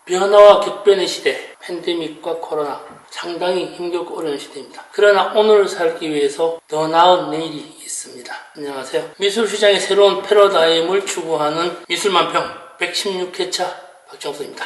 변화와 격변의 시대, 팬데믹과 코로나, 상당히 힘겹고 어려운 시대입니다. 그러나 오늘을 살기 위해서 더 나은 내일이 있습니다. 안녕하세요. 미술시장의 새로운 패러다임을 추구하는 미술만평 116회차 박정수입니다.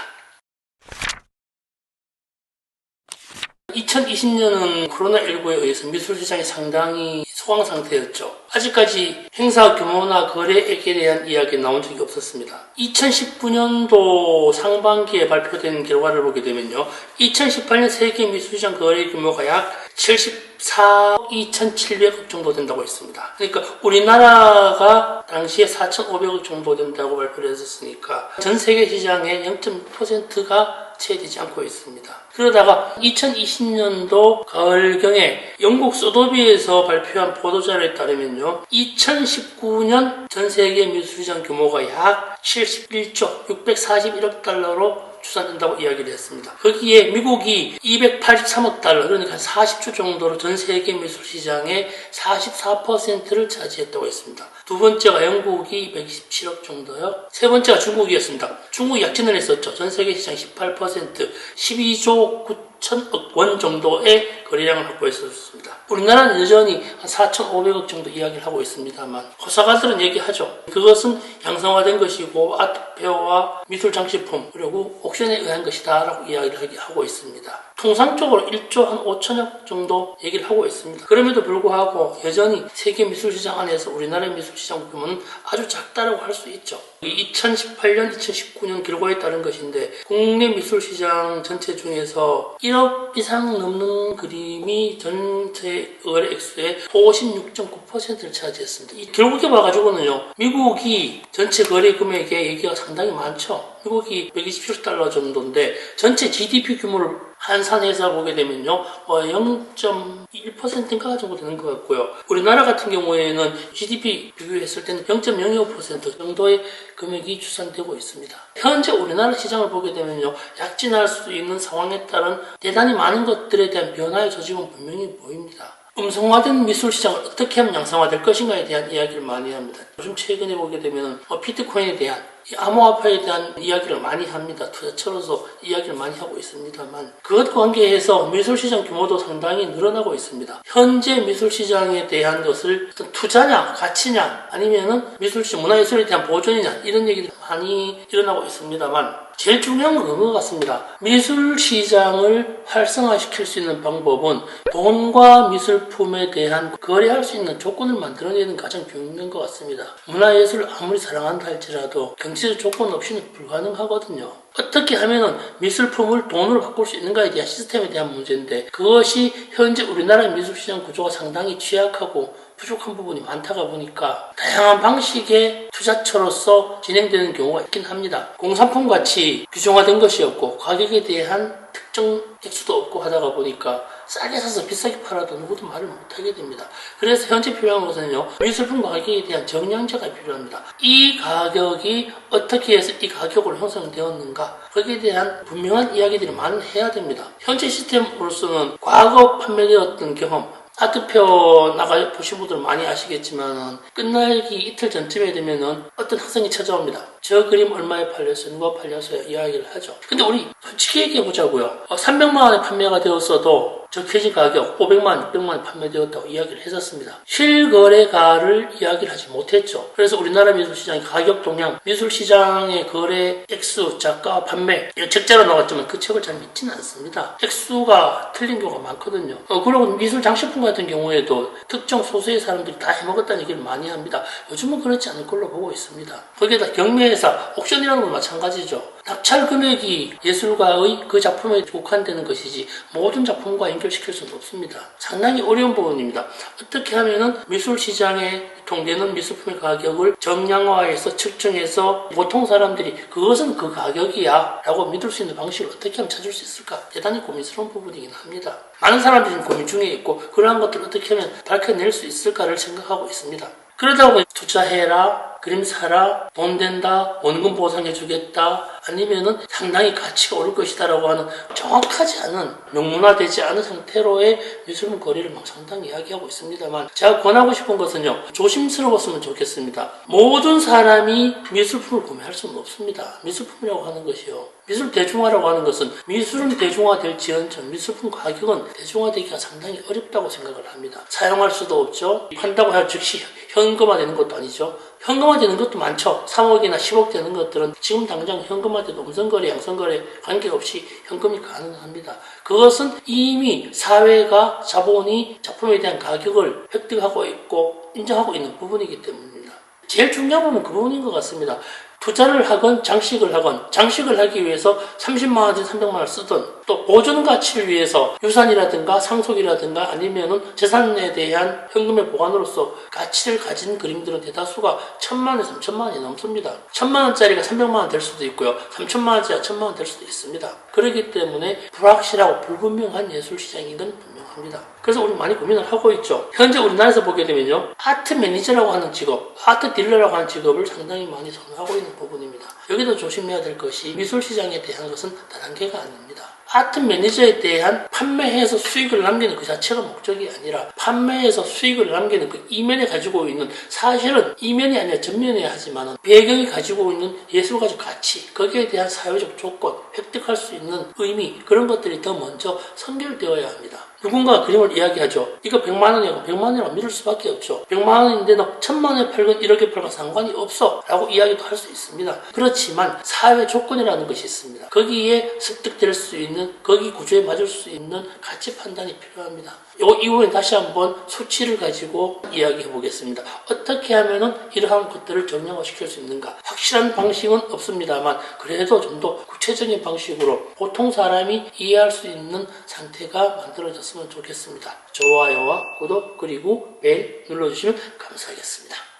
2020년은 코로나19에 의해서 미술시장이 상당히 소강 상태였죠. 아직까지 행사 규모나 거래액에 대한 이야기는 나온 적이 없었습니다. 2019년도 상반기에 발표된 결과를 보게 되면요. 2018년 세계 미술시장 거래 규모가 약 74억 2,700억 정도 된다고 했습니다. 그러니까 우리나라가 당시에 4,500억 정도 된다고 발표를 했었으니까 전 세계 시장의 0.6%가 채되지 않고 있습니다. 그러다가 2020년도 가을경에 영국 소더비에서 발표한 보도자료에 따르면요. 2019년 전 세계 미술시장 규모가 약 71조 641억 달러로 추산된다고 이야기를 했습니다. 거기에 미국이 283억 달러, 그러니까 40조 정도로 전 세계 미술시장의 44%를 차지했다고 했습니다. 두 번째가 영국이 127억 정도요. 세 번째가 중국이었습니다. 중국이 약진을 했었죠. 전 세계 시장 18%, 12조 9천억 원 정도의 거래량을 확보했었습니다. 우리나라는 여전히 한 4,500억 정도 이야기를 하고 있습니다만 호사가들은 얘기하죠. 그것은 양성화된 것이고 아트페어와 미술장식품 그리고 옥션에 의한 것이다 라고 이야기를 하고 있습니다. 통상적으로 1조 한 5천억 정도 얘기를 하고 있습니다. 그럼에도 불구하고 여전히 세계 미술시장 안에서 우리나라의 미술시장 규모는 아주 작다라고 할 수 있죠. 2018년, 2019년 결과에 따른 것인데 국내 미술시장 전체 중에서 1억 이상 넘는 그림이 전체 거래 액수의 56.9%를 차지했습니다. 이 결국에 봐가지고는요, 미국이 전체 거래 금액의 얘기가 상당히 많죠. 미국이 127억 달러 정도인데 전체 GDP 규모를 환산해서 보게 되면요, 0.1%인가 정도 되는 것 같고요. 우리나라 같은 경우에는 GDP 비교했을 때는 0.05% 정도의 금액이 추산되고 있습니다. 현재 우리나라 시장을 보게 되면요, 약진할 수 있는 상황에 따른 대단히 많은 것들에 대한 변화의 조짐은 분명히 보입니다. 음성화된 미술시장을 어떻게 하면 양성화될 것인가에 대한 이야기를 많이 합니다. 요즘 최근에 보게 되면 비트코인에 대한 암호화폐에 대한 이야기를 많이 합니다. 투자처로서 이야기를 많이 하고 있습니다만 그것과 관계해서 미술시장 규모도 상당히 늘어나고 있습니다. 현재 미술시장에 대한 것을 어떤 투자냐, 가치냐 아니면은 미술시장, 문화예술에 대한 보존이냐 이런 얘기들이 많이 일어나고 있습니다만 제일 중요한 건 그거 같습니다. 미술시장을 활성화시킬 수 있는 방법은 돈과 미술품에 대한 거래할 수 있는 조건을 만들어내는 가장 중요한 것 같습니다. 문화예술을 아무리 사랑한다 할지라도 경제적 조건 없이는 불가능하거든요. 어떻게 하면 미술품을 돈으로 바꿀 수 있는가에 대한 시스템에 대한 문제인데 그것이 현재 우리나라의 미술시장 구조가 상당히 취약하고 부족한 부분이 많다가 보니까 다양한 방식의 투자처로서 진행되는 경우가 있긴 합니다. 공산품같이 규정화된 것이 없고 가격에 대한 특정 액수도 없고 하다가 보니까 싸게 사서 비싸게 팔아도 누구도 말을 못하게 됩니다. 그래서 현재 필요한 것은요, 미술품 가격에 대한 정량제가 필요합니다. 이 가격이 어떻게 해서 이 가격으로 형성되었는가, 거기에 대한 분명한 이야기들이 많이 해야 됩니다. 현재 시스템으로서는 과거 판매되었던 경험, 아트페어 나가 보신 분들 많이 아시겠지만 끝나기 이틀 전쯤에 되면은 어떤 학생이 찾아옵니다. 저 그림 얼마에 팔렸어요? 누가 팔렸어요? 이야기를 하죠. 근데 우리 솔직히 얘기해 보자고요. 300만 원에 판매가 되었어도 적혀진 가격 500만 원, 600만 원에 판매되었다고 이야기를 했었습니다. 실거래가를 이야기를 하지 못했죠. 그래서 우리나라 미술시장의 가격 동향, 미술시장의 거래 액수, 작가, 판매 책자로 나왔지만 그 책을 잘 믿지는 않습니다. 액수가 틀린 경우가 많거든요. 그리고 미술 장식품 같은 경우에도 특정 소수의 사람들이 다 해먹었다는 얘기를 많이 합니다. 요즘은 그렇지 않을 걸로 보고 있습니다. 거기에다 경매회사, 옥션이라는 건 마찬가지죠. 낙찰 금액이 예술가의 그 작품에 국한되는 것이지 모든 작품과 연결시킬 수는 없습니다. 상당히 어려운 부분입니다. 어떻게 하면은 미술시장에 유통되는 미술품의 가격을 정량화해서 측정해서 보통 사람들이 그것은 그 가격이야 라고 믿을 수 있는 방식을 어떻게 하면 찾을 수 있을까? 대단히 고민스러운 부분이긴 합니다. 많은 사람들이 고민 중에 있고 그러한 것들을 어떻게 하면 밝혀낼 수 있을까를 생각하고 있습니다. 그러다 보니 투자해라, 그림 사라, 돈 된다, 원금 보상해주겠다, 아니면은 상당히 가치가 오를 것이다 라고 하는 정확하지 않은, 명문화되지 않은 상태로의 미술품 거래를 막 상당히 이야기하고 있습니다만, 제가 권하고 싶은 것은요, 조심스러웠으면 좋겠습니다. 모든 사람이 미술품을 구매할 수는 없습니다. 미술품이라고 하는 것이요, 미술 대중화라고 하는 것은 미술은 대중화될지언정 미술품 가격은 대중화되기가 상당히 어렵다고 생각을 합니다. 사용할 수도 없죠. 판다고 해서 즉시 현금화되는 것도 아니죠. 현금화되는 것도 많죠. 3억이나 10억 되는 것들은 지금 당장 현금화돼도 음성거래, 양성거래 관계없이 현금이 가능합니다. 그것은 이미 사회가 자본이 작품에 대한 가격을 획득하고 있고 인정하고 있는 부분이기 때문입니다. 제일 중요한 부분은 그 부분인 것 같습니다. 투자를 하건 장식을 하건, 장식을 하기 위해서 30만 원인지 300만 원을 쓰든, 또 보존 가치를 위해서 유산이라든가 상속이라든가 아니면은 재산에 대한 현금의 보관으로서 가치를 가진 그림들은 대다수가 1000만 원에서 3000만 원이 넘습니다. 1000만 원짜리가 300만 원 될 수도 있고요, 3000만 원짜리가 1000만 원 될 수도 있습니다. 그렇기 때문에 불확실하고 불분명한 예술 시장인 건 분명합니다. 그래서 우리 많이 고민을 하고 있죠. 현재 우리나라에서 보게 되면요, 아트 매니저라고 하는 직업, 아트 딜러라고 하는 직업을 상당히 많이 선호하고 있는 부분입니다. 여기도 조심해야 될 것이 미술 시장에 대한 것은 다단계가 아닙니다. 아트 매니저에 대한 판매해서 수익을 남기는 그 자체가 목적이 아니라 판매해서 수익을 남기는 그 이면에 가지고 있는, 사실은 이면이 아니라 전면에 하지만 배경이 가지고 있는 예술가적 가치, 거기에 대한 사회적 조건, 획득할 수 있는 의미, 그런 것들이 더 먼저 선결되어야 합니다. 누군가 그림을 이야기하죠. 이거 100만 원이고 100만 원이라고 믿을 수밖에 없죠. 100만 원인데 너 1000만 원에 팔건 1억에 팔건 상관이 없어 라고 이야기도 할 수 있습니다. 그렇지만 사회 조건이라는 것이 있습니다. 거기에 습득될 수 있는, 거기 구조에 맞을 수 있는 가치 판단이 필요합니다. 이후에 다시 한번 수치를 가지고 이야기해 보겠습니다. 어떻게 하면은 이러한 것들을 정량화시킬 수 있는가? 확실한 방식은 없습니다만 그래도 좀 더 구체적인 방식으로 보통 사람이 이해할 수 있는 상태가 만들어졌으면 좋겠습니다. 좋아요와 구독 그리고 벨 눌러주시면 감사하겠습니다.